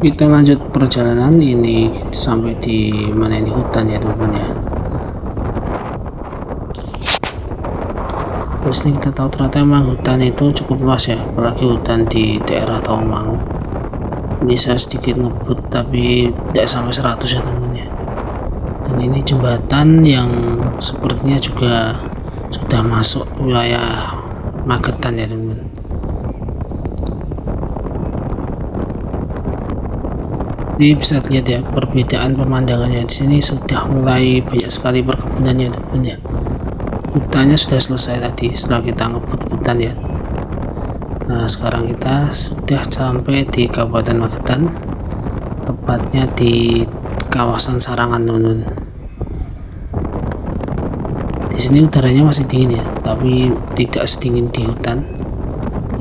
Kita lanjut perjalanan ini sampai di mana ini, hutan ya teman-teman ya. Terus ini kita tahu ternyata emang hutan itu cukup luas ya, apalagi hutan di daerah Tawangmangu. Ini saya sedikit ngebut tapi tidak sampai 100 ya teman-teman ya. Dan ini jembatan yang sepertinya juga sudah masuk wilayah Magetan ya teman-teman. Jadi bisa lihat ya perbedaan pemandangannya. Di sini sudah mulai banyak sekali perkebunannya teman-teman ya. Hutannya sudah selesai tadi setelah kita ngebut hutan ya. Nah sekarang kita sudah sampai di Kabupaten Magetan, tepatnya di kawasan Sarangan teman-teman. Di sini udaranya masih dingin ya, tapi tidak sedingin di hutan.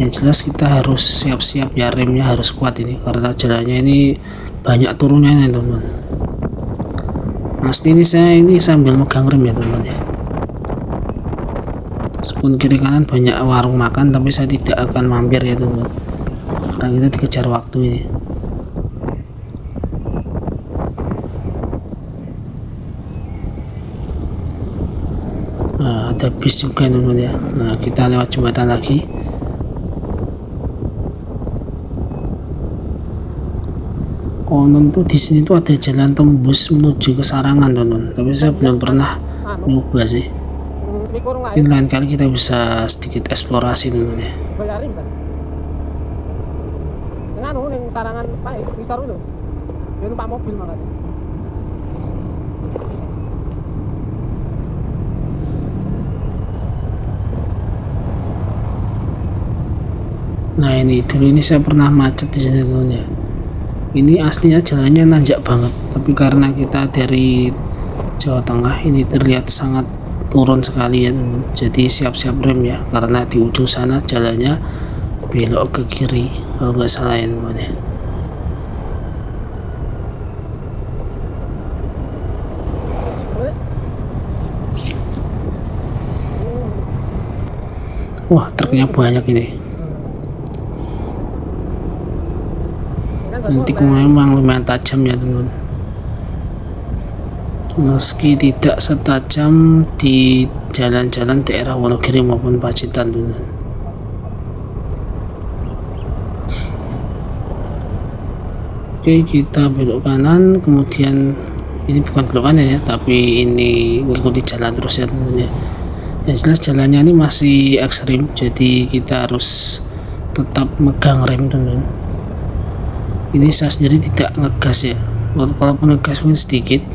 Yang jelas kita harus siap-siap ya, remnya harus kuat ini karena jalannya ini banyak turunnya ya teman-teman. Pasti ini saya sambil megang rem ya teman-teman ya. Meskipun kiri kanan banyak warung makan, tapi saya tidak akan mampir ya teman-teman, karena kita dikejar waktu ini. Nah, ada bis juga teman-teman ya. Nah kita lewat jembatan lagi. Konon tuh di sini tuh ada jalan tembus menuju ke Sarangan teman-teman, tapi saya belum pernah nyoba sih. Mungkin lain kali kita bisa sedikit eksplorasi teman-teman ya. Sarangan Pak Wisar itu. Dia numpak mobil makanya. Nah ini dulu ini saya pernah macet di sini teman-teman ya. Ini aslinya jalannya nanjak banget, tapi karena kita dari Jawa Tengah ini terlihat sangat turun sekali ya teman-teman. Jadi siap-siap rem ya, karena di ujung sana jalannya belok ke kiri kalau nggak salah ya teman-teman ya. Wah truknya banyak ini. Nanti memang lumayan tajam ya teman-teman, meski tidak setajam di jalan-jalan daerah Wonogiri maupun Pacitan teman-teman. Oke kita belok kanan, kemudian ini bukan belok kanan ya, tapi ini mengikuti jalan terus ya teman-teman ya. Yang jelas jalannya ini masih ekstrim, jadi kita harus tetap megang rem teman-teman. Ini saya sendiri tidak ngegas ya, kalaupun ngegas mungkin sedikit.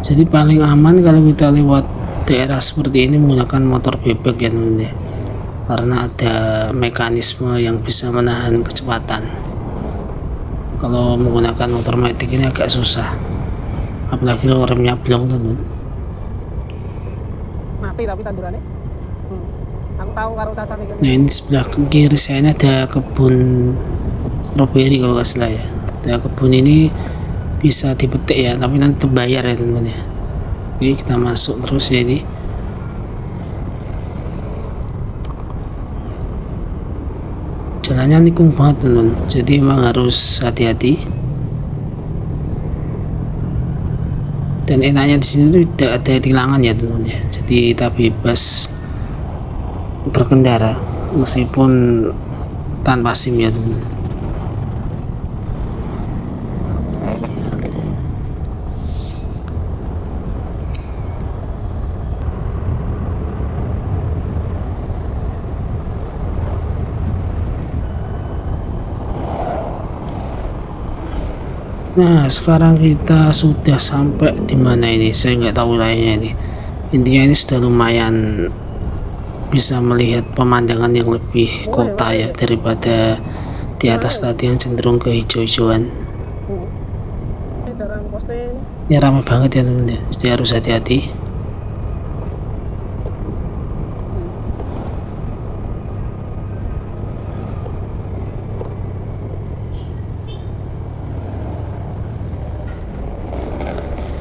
Jadi paling aman kalau kita lewat daerah seperti ini menggunakan motor bebek ya teman-teman ya, karena ada mekanisme yang bisa menahan kecepatan. Kalau menggunakan motor matic ini agak susah, apalagi kalau remnya blong teman-teman. Mati tapi tandurannya. Aku tahu karo cacan ini. Nah ini sebelah kiri saya ini ada kebun stroberi kalau nggak salah ya. Ada kebun ini bisa dipetik ya, tapi nanti bayar ya teman-teman ya. Oke kita masuk terus ya ini. Jalannya nikung banget teman-teman, jadi emang harus hati-hati. Dan enaknya di sini tuh tidak ada tilangan ya teman-teman ya, jadi kita bebas berkendara meskipun tanpa SIM ya teman-teman. Nah sekarang kita sudah sampai di mana ini, saya nggak tahu wilayahnya ini. Intinya ini sudah lumayan bisa melihat pemandangan yang lebih kota ya daripada di atas tadi yang cenderung ke hijau-hijauan. Ini ramai banget ya teman-teman ya, jadi harus hati-hati.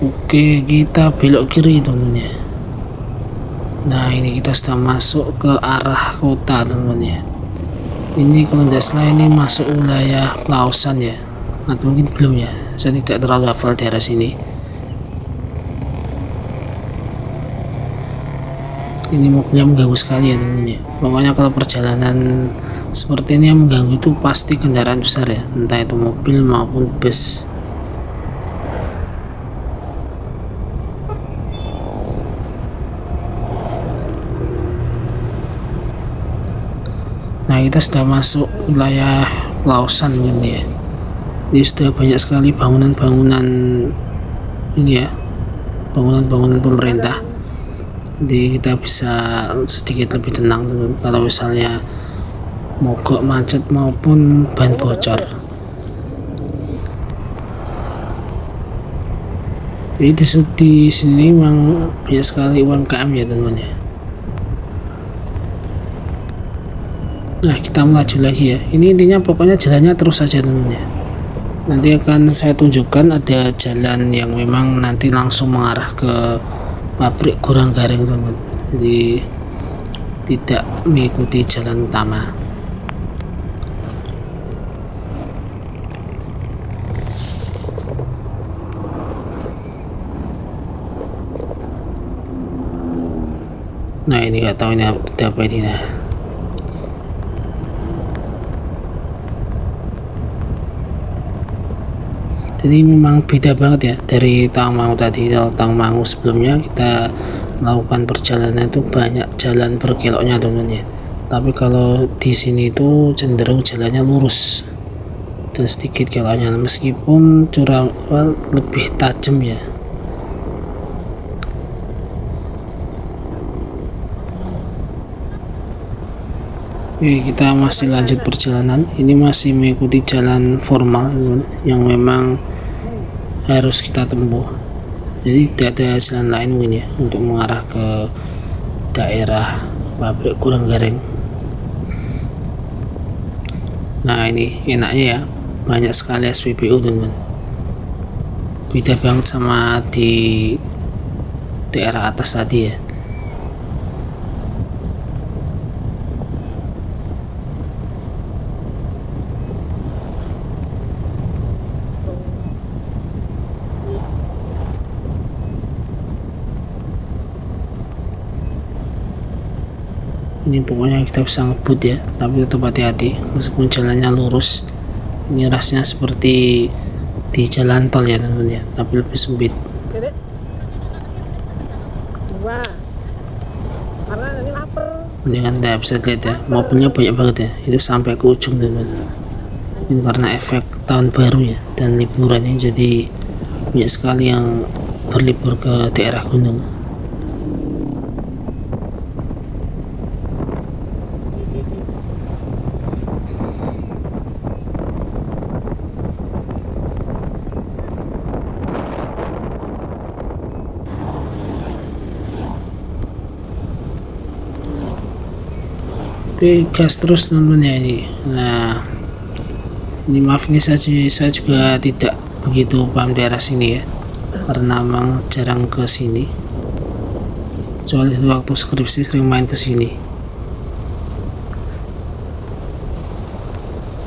Oke kita belok kiri teman-teman ya. Nah ini kita sudah masuk ke arah kota teman-teman ya. Ini kalau tidak salah ini masuk wilayah Lausan ya, atau mungkin belum ya, saya tidak terlalu hafal daerah sini. Ini mobilnya mengganggu sekali ya teman-teman ya. Pokoknya kalau perjalanan seperti ini yang mengganggu itu pasti kendaraan besar ya, entah itu mobil maupun bus. Nah, kita sudah masuk wilayah Lausan ini ya. Ini sudah banyak sekali bangunan-bangunan ini ya, bangunan-bangunan pemerintah. Jadi kita bisa sedikit lebih tenang teman, kalau misalnya mogok, macet maupun ban bocor. Jadi di sini memang banyak sekali UMKM ya teman ya. Nah, kita melaju lagi ya. Ini intinya pokoknya jalannya terus saja teman ya. Nanti akan saya tunjukkan ada jalan yang memang nanti langsung mengarah ke pabrik Gurang Garing teman. Jadi tidak mengikuti jalan utama. Nah, ini nggak tahu ini apa ini. Nah, jadi memang beda banget ya dari Tawangmangu tadi. Kalau Tawangmangu sebelumnya kita melakukan perjalanan itu banyak jalan berkeloknya teman-teman ya, tapi kalau di sini itu cenderung jalannya lurus dan sedikit keloknya, meskipun curang lebih tajam ya. Oke, kita masih lanjut perjalanan. Ini masih mengikuti jalan formal yang memang harus kita tempuh. Jadi tidak ada jalan lain mungkin ya untuk mengarah ke daerah pabrik Gurang Garing. Nah, ini enaknya ya, banyak sekali SPBU teman-teman. Beda banget sama di daerah atas tadi ya. Ini pokoknya kita bisa ngebut ya, tapi tetap hati-hati meskipun jalannya lurus. Ini rasanya seperti di jalan tol ya teman-teman ya, tapi lebih sempit. Ini kan tidak bisa lihat ya, mobilnya banyak banget ya, itu sampai ke ujung teman-teman. Ini karena efek tahun baru ya dan liburan ini, jadi banyak sekali yang berlibur ke daerah gunung. Oke, gas terus teman-teman ya ini. Nah, ini maaf ini saya juga tidak begitu paham daerah sini ya, karena memang jarang ke sini. Soalnya waktu skripsi sering main ke sini.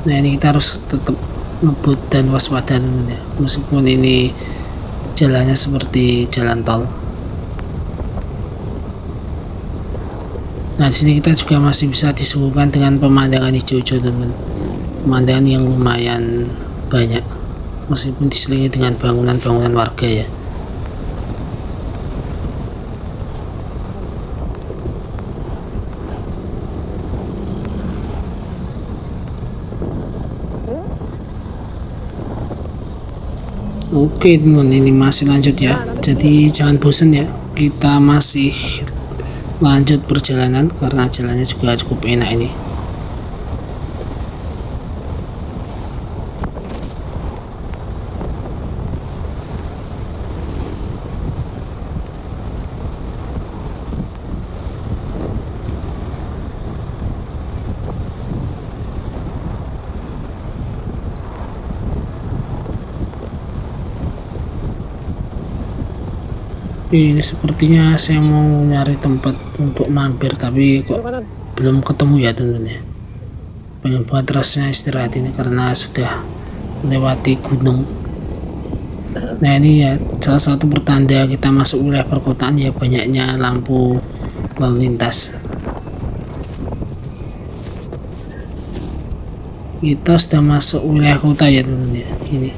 Nah, ini kita harus tetap ngebut dan waspada teman-teman ya, meskipun ini jalannya seperti jalan tol. Nah, di sini kita juga masih bisa disuguhkan dengan pemandangan hijau-hijau teman-teman, pemandangan yang lumayan banyak meskipun diselingi dengan bangunan-bangunan warga ya. Oke teman, ini masih lanjut ya, jadi jangan bosan ya, kita masih lanjut perjalanan karena jalannya juga cukup enak ini. Ini sepertinya saya mau nyari tempat untuk mampir, tapi kok belum ketemu ya teman-teman ya. pengen buat rasanya istirahat ini karena sudah melewati gunung. Nah ini ya salah satu pertanda kita masuk wilayah perkotaan, ya banyaknya lampu lalu lintas. Kita sudah masuk wilayah kota ya teman-teman ya. Ini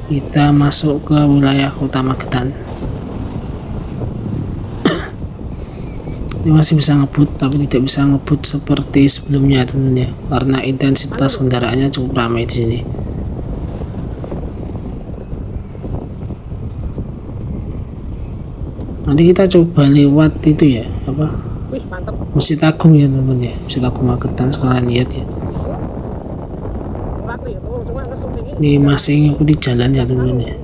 kita masuk ke wilayah kota Magetan. Ini masih bisa ngebut tapi tidak bisa ngebut seperti sebelumnya teman-teman ya, karena intensitas kendaraannya cukup ramai di sini. Nanti kita coba lewat itu ya, apa, Masjid Agung ya teman-teman ya, Masjid Agung Magetan, sekalian lihat ya. Ini masih ngikuti jalan ya teman-teman ya.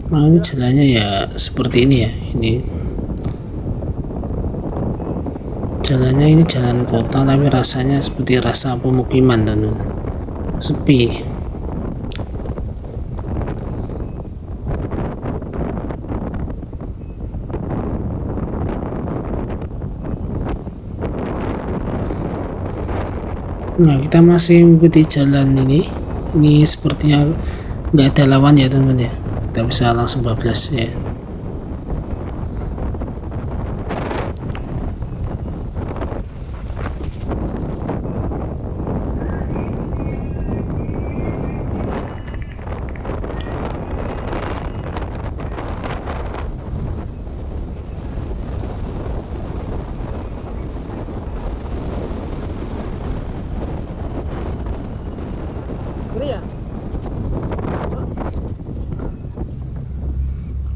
Nah ini jalannya ya seperti ini ya. Ini jalannya, ini jalan kota tapi rasanya seperti rasa pemukiman dan sepi. Nah kita masih mengikuti jalan ini sepertinya nggak ada lawan ya teman-teman ya, kita bisa langsung bablas ya.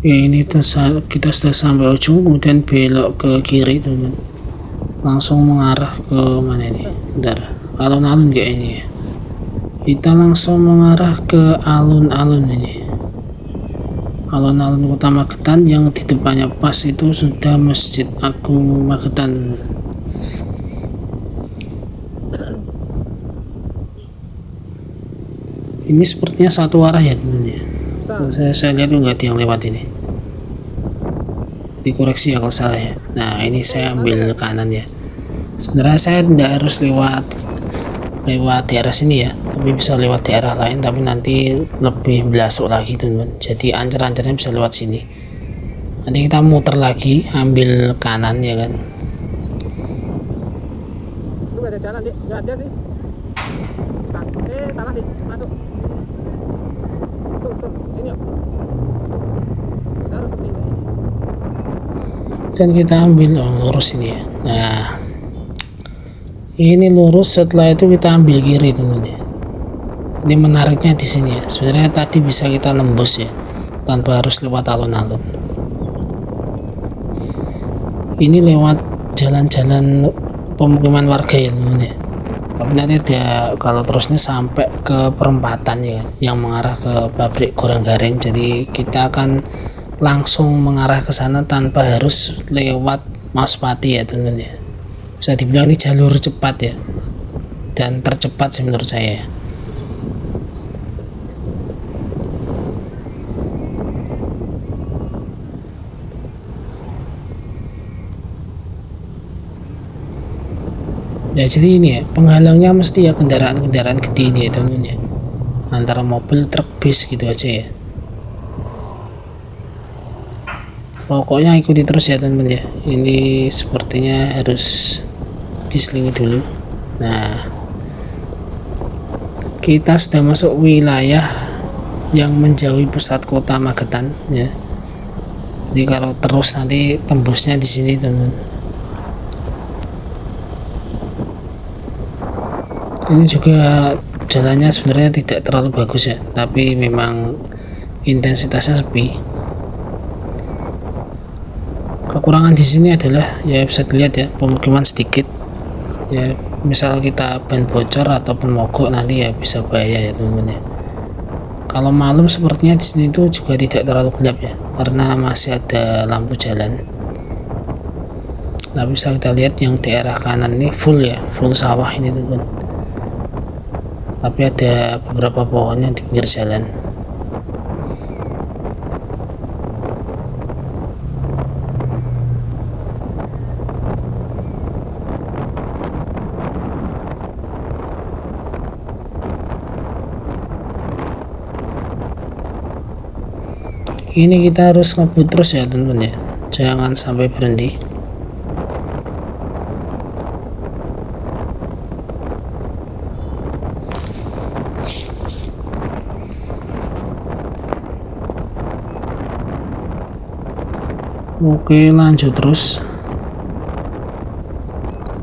Ya ini kita sudah sampai ujung, kemudian belok ke kiri teman-teman, langsung mengarah ke mana ini, bentar, alun-alun kayak ini ya. Kita langsung mengarah ke alun-alun ini, alun-alun kota Magetan, yang di depannya pas itu sudah Masjid Agung Magetan. Ini sepertinya satu arah ya teman-teman ya. Saya lihat nggak ada yang lewat ini, dikoreksi ya kalau salah ya. Nah ini saya ambil kanan ya, sebenarnya saya tidak harus lewat daerah sini ya, tapi bisa lewat daerah lain, tapi nanti lebih belasuk lagi teman-teman, jadi ancar-ancarnya bisa lewat sini. Nanti kita muter lagi ambil kanan ya kan. Situ nggak ada jalan Dik, nggak ada sih. Salah Dik, masuk tuh sini ya, harus sini dan kita ambil lurus ini ya. Nah ini lurus, setelah itu kita ambil kiri teman-teman ya. Ini menariknya di sini ya, sebenarnya tadi bisa kita nembus ya tanpa harus lewat alun-alun. Ini lewat jalan-jalan pemukiman warga ya teman-teman ya, tapi nanti dia kalau terusnya sampai ke perempatan ya, yang mengarah ke pabrik goreng garing. Jadi kita akan langsung mengarah ke sana tanpa harus lewat Maspati ya teman-teman ya. Bisa dibilang ini jalur cepat ya, dan tercepat sih menurut saya. Ya jadi ini ya, penghalangnya mesti ya kendaraan-kendaraan gede ini ya teman-teman ya, antara mobil, truk, bis gitu aja ya. Pokoknya ikuti terus ya teman-teman ya, ini sepertinya harus diselingi dulu. Nah kita sudah masuk wilayah yang menjauhi pusat kota Magetan ya, jadi kalau terus nanti tembusnya di sini teman-teman. Ini juga jalannya sebenarnya tidak terlalu bagus ya, tapi memang intensitasnya sepi. Kekurangan di sini adalah ya bisa dilihat ya, pemukiman sedikit ya, misal kita ban bocor ataupun mogok nanti ya bisa bahaya ya teman-teman ya. Kalau malam sepertinya di sini tuh juga tidak terlalu gelap ya, karena masih ada lampu jalan. Nah bisa kita lihat yang daerah kanan ini full ya, full sawah ini teman-teman, tapi ada beberapa pohon yang di pinggir jalan. Ini kita harus ngebut terus ya teman-teman ya, jangan sampai berhenti. Oke, lanjut terus.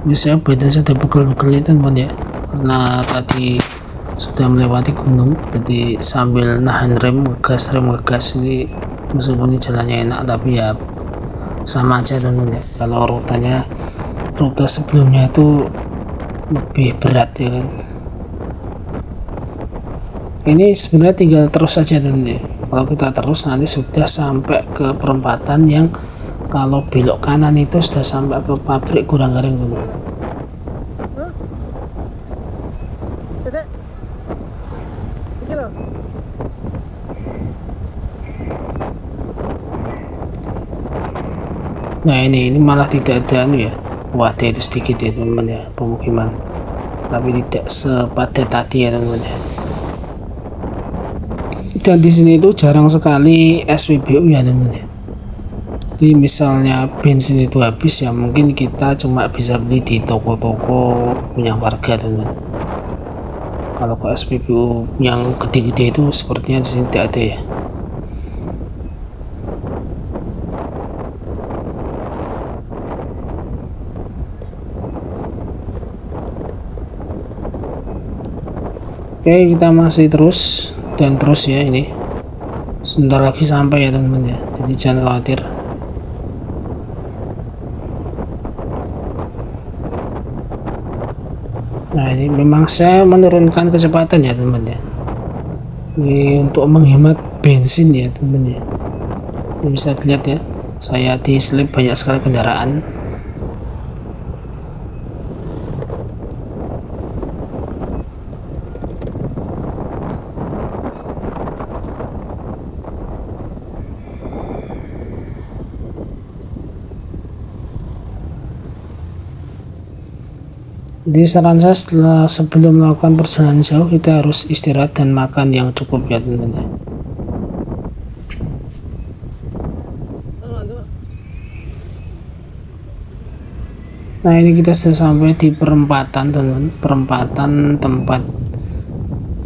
Bisa badan sudah pegel-pegel itu teman ya, karena tadi sudah melewati gunung, jadi sambil nahan rem ngegas ini, meskipun ini jalannya enak tapi ya sama aja teman ya. Kalau rute sebelumnya itu lebih berat ya kan. Ini sebenarnya tinggal terus saja teman ya. Kalau kita terus nanti sudah sampai ke perempatan yang kalau belok kanan itu sudah sampai ke pabrik Gurang Garing teman. Nah ini malah tidak ada ya, wadah itu sedikit ya teman ya, pemukiman, tapi tidak sepadat tadi ya teman ya. Dan di sini itu jarang sekali SPBU ya teman ya. Jadi misalnya bensin itu habis ya mungkin kita cuma bisa beli di toko-toko punya warga teman. Kalau ke SPBU yang gede-gede itu sepertinya di sini tidak ada ya. Oke, kita masih terus dan terus ya, ini sebentar lagi sampai ya teman-teman ya, jadi jangan khawatir. Nah ini memang saya menurunkan kecepatan ya teman-teman ya, ini untuk menghemat bensin ya teman-teman ya. Ini bisa dilihat ya, saya diselip banyak sekali kendaraan. Jadi saran saya sebelum melakukan perjalanan jauh kita harus istirahat dan makan yang cukup ya teman-teman. Nah ini kita sudah sampai di perempatan teman-teman, perempatan tempat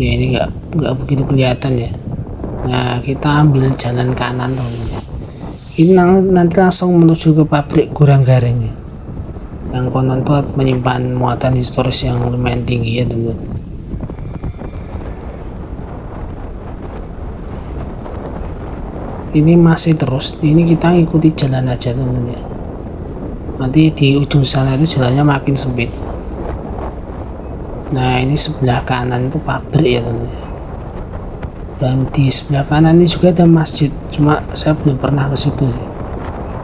ya, ini nggak begitu kelihatan ya. Nah kita ambil jalan kanan teman-teman. Ini nanti langsung menuju ke pabrik Gurang Garing ya, yang konon tuh menyimpan muatan historis yang lumayan tinggi ya teman-teman. Ini masih terus, ini kita ikuti jalan aja teman-teman ya. Nanti di ujung sana itu jalannya makin sempit. Nah ini sebelah kanan itu pabrik ya teman-teman. Dan di sebelah kanan ini juga ada masjid, cuma saya belum pernah ke situ sih.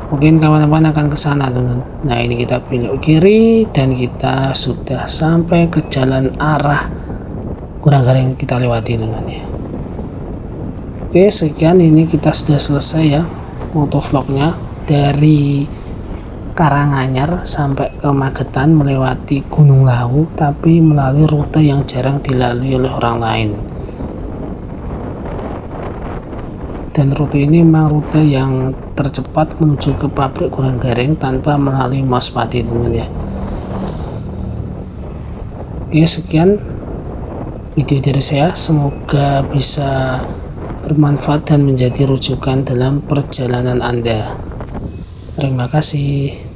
Mungkin kawan-kawan akan ke sana teman. Nah ini kita belok kiri dan kita sudah sampai ke jalan arah Gurang Garing kita lewati teman ya. Oke, sekian, ini kita sudah selesai ya motovlognya dari Karanganyar sampai ke Magetan melewati Gunung Lawu, tapi melalui rute yang jarang dilalui oleh orang lain. Dan rute ini memang rute yang tercepat menuju ke pabrik Gurang Garing tanpa melalui Mospati teman ya. Oke, sekian video dari saya, semoga bisa bermanfaat dan menjadi rujukan dalam perjalanan Anda. Terima kasih.